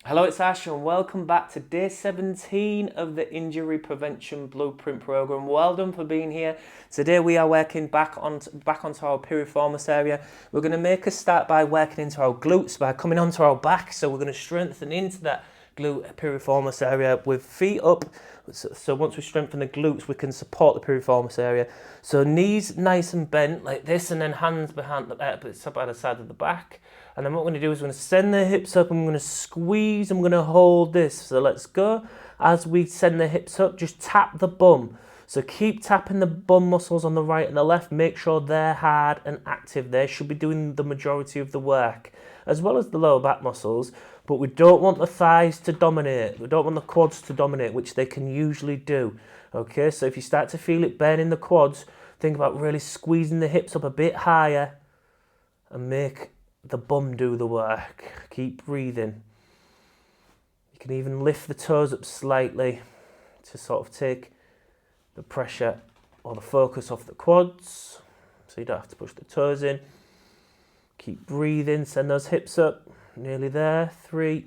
Hello, it's Ash and welcome back to day 17 of the Injury Prevention Blueprint Program. Well done for being here. Today we are working back onto our piriformis area. We're going to make a start by working into our glutes by coming onto our back. So we're going to strengthen into that glute piriformis area with feet up. So once we strengthen the glutes, we can support the piriformis area. So knees nice and bent like this, and then hands behind by the side of the back. And then what we're going to do is we're going to send the hips up and we're going to squeeze and we're going to hold this. So let's go. As we send the hips up, just tap the bum. So keep tapping the bum muscles on the right and the left. Make sure they're hard and active. They should be doing the majority of the work, as well as the lower back muscles. But we don't want the thighs to dominate. We don't want the quads to dominate, which they can usually do. Okay, so if you start to feel it burning the quads, think about really squeezing the hips up a bit higher and make the bum do the work. Keep breathing. You can even lift the toes up slightly to sort of take the pressure or the focus off the quads, so you don't have to push the toes in. Keep breathing. Send those hips up. Nearly there. 3,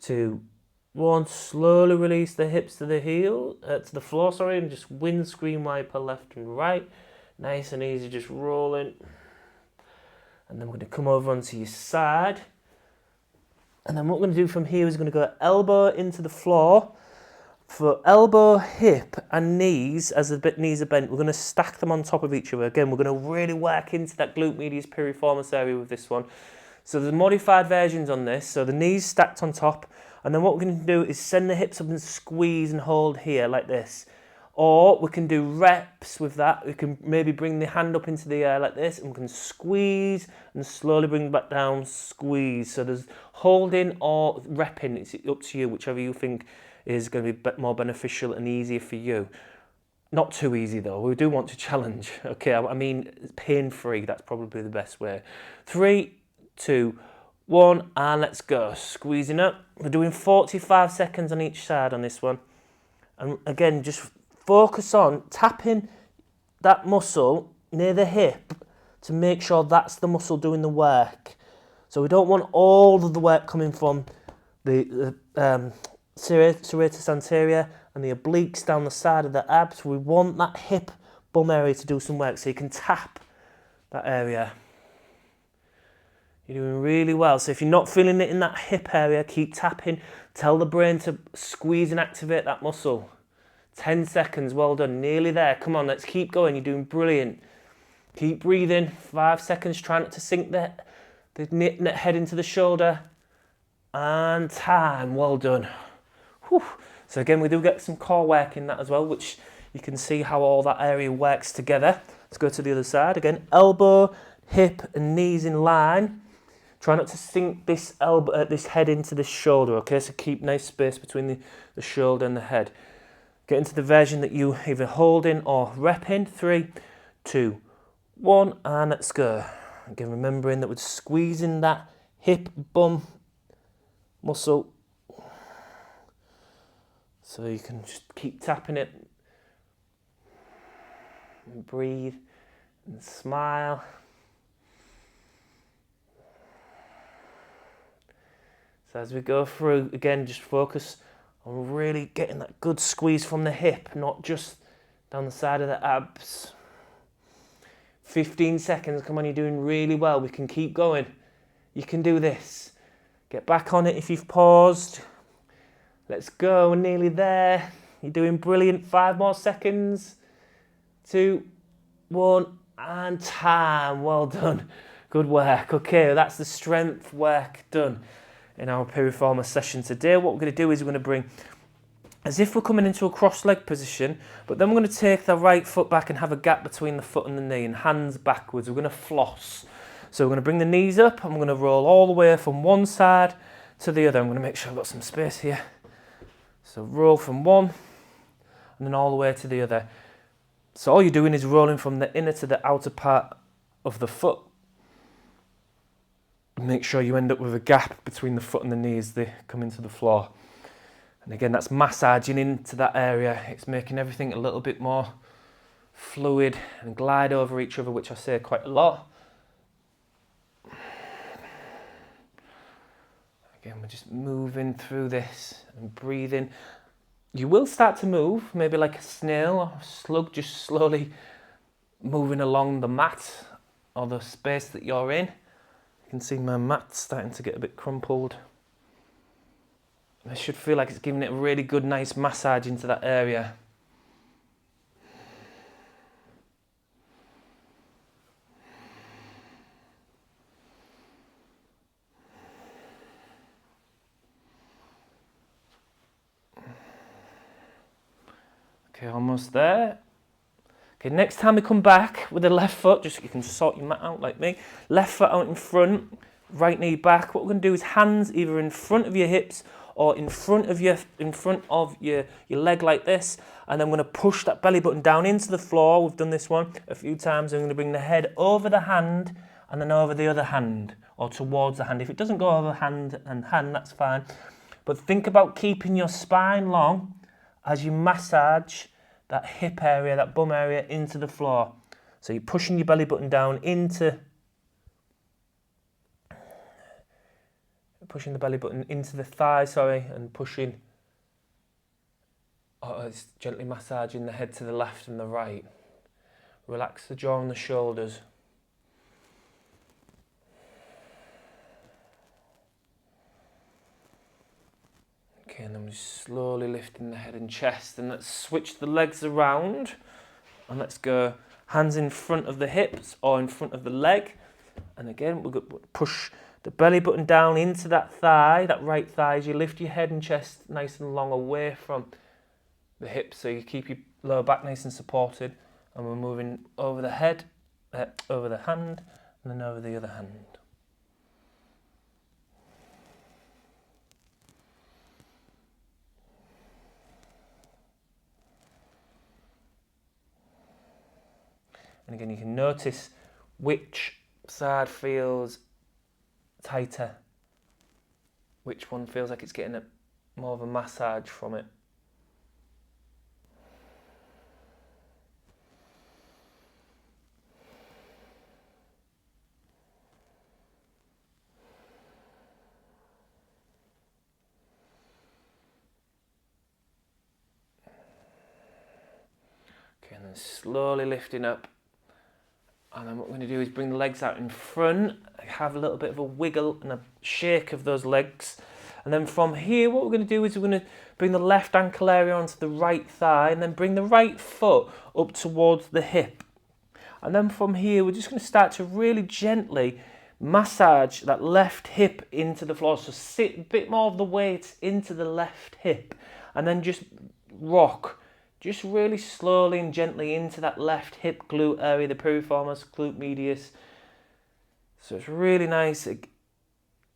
2, 1. Slowly release the hips to the to the floor, and just windscreen wiper left and right. Nice and easy, just rolling. And then we're going to come over onto your side. And then what we're going to do from here is going to go elbow into the floor. For elbow, hip and knees, as the knees are bent, we're going to stack them on top of each other. Again, we're going to really work into that glute medius piriformis area with this one. So there's modified versions on this. So the knees stacked on top. And then what we're going to do is send the hips up and squeeze and hold here like this. Or we can do reps with that. We can maybe bring the hand up into the air like this, and we can squeeze and slowly bring back down, squeeze. So there's holding or repping. It's up to you, whichever you think is going to be more beneficial and easier for you. Not too easy though. We do want to challenge. Okay, I mean pain-free. That's probably the best way. 3, 2, 1, and let's go. Squeezing up. We're doing 45 seconds on each side on this one. And again, just focus on tapping that muscle near the hip to make sure that's the muscle doing the work. So we don't want all of the work coming from the serratus anterior and the obliques down the side of the abs. We want that hip bum area to do some work, so you can tap that area. You're doing really well. So if you're not feeling it in that hip area, keep tapping. Tell the brain to squeeze and activate that muscle. 10 seconds, well done, nearly there. Come on, let's keep going, you're doing brilliant. Keep breathing, 5 seconds, try not to sink the head into the shoulder. And time, well done. Whew. So again, we do get some core work in that as well, which you can see how all that area works together. Let's go to the other side. Again, elbow, hip and knees in line. Try not to sink this head into the shoulder, okay? So keep nice space between the shoulder and the head. Get into the version that you either holding or repping. 3, 2, 1, and let's go. Again, remembering that we're squeezing that hip bum muscle. So you can just keep tapping it. And breathe and smile. So as we go through, again, just focus on really getting that good squeeze from the hip, not just down the side of the abs. 15 seconds, come on, you're doing really well. We can keep going. You can do this. Get back on it if you've paused. Let's go, we're nearly there. You're doing brilliant. 5 more seconds. 2, 1, and time. Well done. Good work. Okay, that's the strength work done in our piriformis session today. What we're going to do is we're going to bring, as if we're coming into a cross-leg position, but then we're going to take the right foot back and have a gap between the foot and the knee and hands backwards. We're going to floss. So we're going to bring the knees up and we're going to roll all the way from one side to the other. I'm going to make sure I've got some space here. So roll from one and then all the way to the other. So all you're doing is rolling from the inner to the outer part of the foot. Make sure you end up with a gap between the foot and the knee as they come into the floor. And again, that's massaging into that area. It's making everything a little bit more fluid and glide over each other, which I say quite a lot. Again, we're just moving through this and breathing. You will start to move, maybe like a snail or a slug, just slowly moving along the mat or the space that you're in. You can see my mat starting to get a bit crumpled. I should feel like it's giving it a really good, nice massage into that area. Okay, almost there. Okay, next time we come back with the left foot, just you can sort your mat out like me. Left foot out in front, right knee back. What we're going to do is hands either in front of your hips or in front of your leg like this, and then I'm going to push that belly button down into the floor. We've done this one a few times. I'm going to bring the head over the hand and then over the other hand or towards the hand. If it doesn't go over hand and hand, that's fine. But think about keeping your spine long as you massage that hip area, that bum area into the floor. So you're pushing your belly button down into, pushing the belly button into the thigh, and pushing, it's gently massaging the head to the left and the right. Relax the jaw and the shoulders. Okay, and then we're just slowly lifting the head and chest, and let's switch the legs around, and let's go hands in front of the hips or in front of the leg, and again we're going to push the belly button down into that thigh, that right thigh, as you lift your head and chest nice and long away from the hips, so you keep your lower back nice and supported, and we're moving over the head, over the hand, and then over the other hand. And again, you can notice which side feels tighter, which one feels like it's getting more of a massage from it. Okay, and then slowly lifting up. And then what we're going to do is bring the legs out in front, have a little bit of a wiggle and a shake of those legs. And then from here, what we're going to do is we're going to bring the left ankle area onto the right thigh, and then bring the right foot up towards the hip. And then from here, we're just going to start to really gently massage that left hip into the floor. So sit a bit more of the weight into the left hip, and then just rock. Just really slowly and gently into that left hip glute area, the piriformis, glute medius. So it's really nice,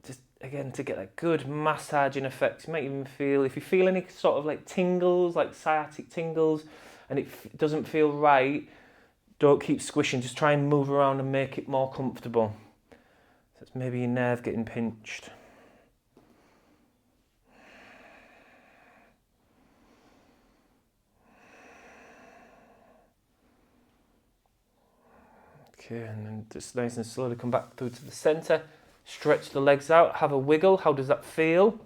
just again, to get that good massaging effect. You might even feel, if you feel any sort of like tingles, like sciatic tingles, and it doesn't feel right, don't keep squishing, just try and move around and make it more comfortable. So it's maybe your nerve getting pinched. Okay, and then just nice and slowly come back through to the centre. Stretch the legs out, have a wiggle. How does that feel?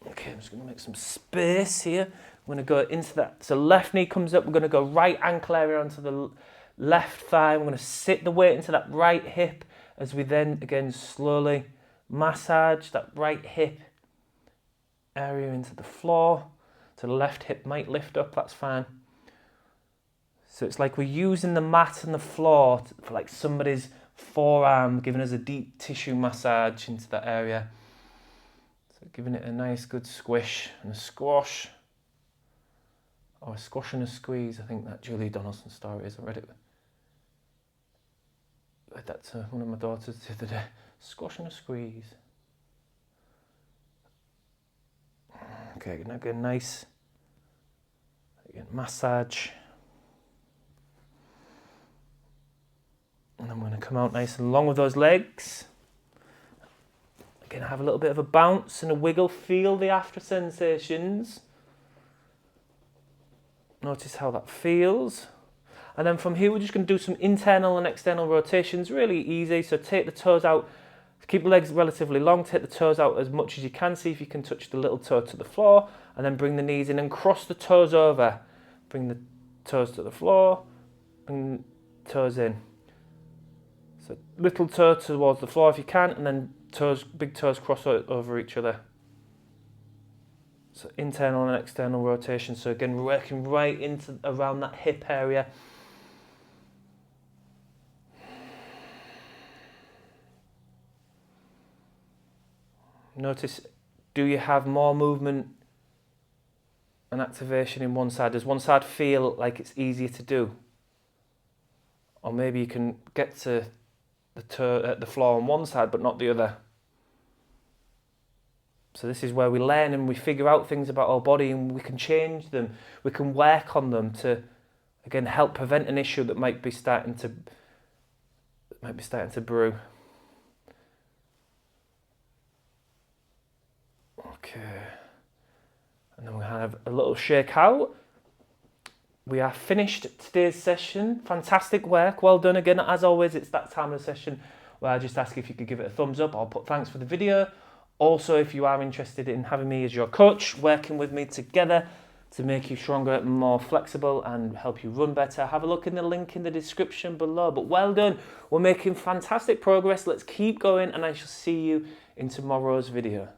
Okay, I'm just going to make some space here. I'm going to go into that. So left knee comes up. We're going to go right ankle area onto the left thigh. We're going to sit the weight into that right hip as we then, again, slowly massage that right hip area into the floor. So the left hip might lift up, that's fine. So it's like we're using the mat and the floor for like somebody's forearm, giving us a deep tissue massage into that area. So giving it a nice good squish and a squash. Or a squash and a squeeze, I think that Julie Donaldson story is. I read that to one of my daughters the other day. Squash and a squeeze. Okay, now get a nice massage. And I'm going to come out nice and long with those legs. Again, have a little bit of a bounce and a wiggle. Feel the after sensations. Notice how that feels. And then from here, we're just going to do some internal and external rotations. Really easy. So take the toes out Keep the legs relatively long, take the toes out as much as you can, see if you can touch the little toe to the floor, and then bring the knees in and cross the toes over. Bring the toes to the floor, bring toes in. So little toe towards the floor if you can, and then toes, big toes cross over each other. So internal and external rotation, so again working right into around that hip area. Notice, do you have more movement and activation in one side? Does one side feel like it's easier to do? Or maybe you can get to the floor on one side but not the other. So this is where we learn and we figure out things about our body, and we can change them. We can work on them to, again, help prevent an issue that might be starting to brew. Okay, and then we have a little shake out. We are finished today's session. Fantastic work, well done. Again, as always, it's that time of the session where I just ask if you could give it a thumbs up. I'll put thanks for the video. Also, if you are interested in having me as your coach, working with me together to make you stronger and more flexible and help you run better, have a look in the link in the description below. But well done, we're making fantastic progress. Let's keep going, and I shall see you in tomorrow's video.